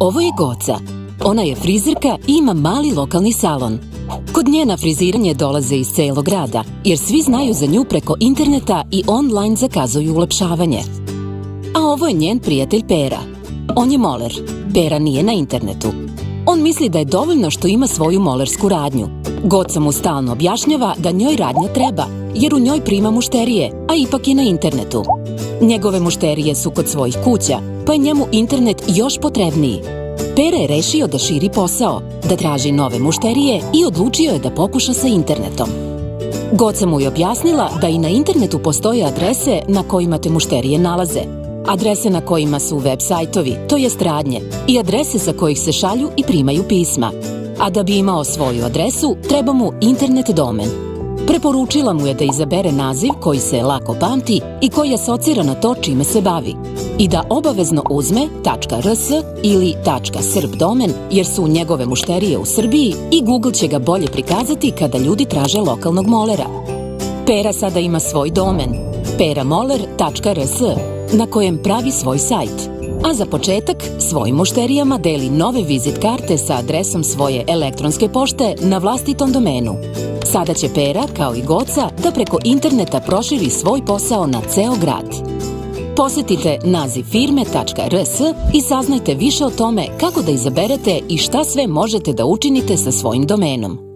Ovo je Goca. Ona je frizerka i ima mali lokalni salon. Kod nje na friziranje dolaze iz celog grada, jer svi znaju za nju preko interneta i online zakazuju ulepšavanje. A ovo je njen prijatelj Pera. On je moler. Pera nije na internetu. On misli da je dovoljno što ima svoju molersku radnju. Goca mu stalno objašnjava da njoj radnja treba, jer u njoj prima mušterije, a ipak je na internetu. Njegove mušterije su kod svojih kuća, pa je njemu internet još potrebniji. Pera je rešio da širi posao, da traži nove mušterije i odlučio je da pokuša sa internetom. Goca mu je objasnila da i na internetu postoje adrese na kojima te mušterije nalaze. Adrese na kojima su web sajtovi, to jest radnje, i adrese sa kojih se šalju i primaju pisma. A da bi imao svoju adresu, treba mu internet domen. Preporučila mu je da izabere naziv koji se lako pamti i koji asocira na to čime se bavi. I da obavezno uzme .rs ili .srb domen, jer su njegove mušterije u Srbiji i Google će ga bolje prikazati kada ljudi traže lokalnog molera. Pera sada ima svoj domen, peramoler.rs, na kojem pravi svoj sajt. A za početak, svojim mušterijama deli nove vizit karte sa adresom svoje elektronske pošte na vlastitom domenu. Sada će Pera, kao i Goca, da preko interneta proširi svoj posao na ceo grad. Posetite nazivfirme.rs i saznajte više o tome kako da izaberete i šta sve možete da učinite sa svojim domenom.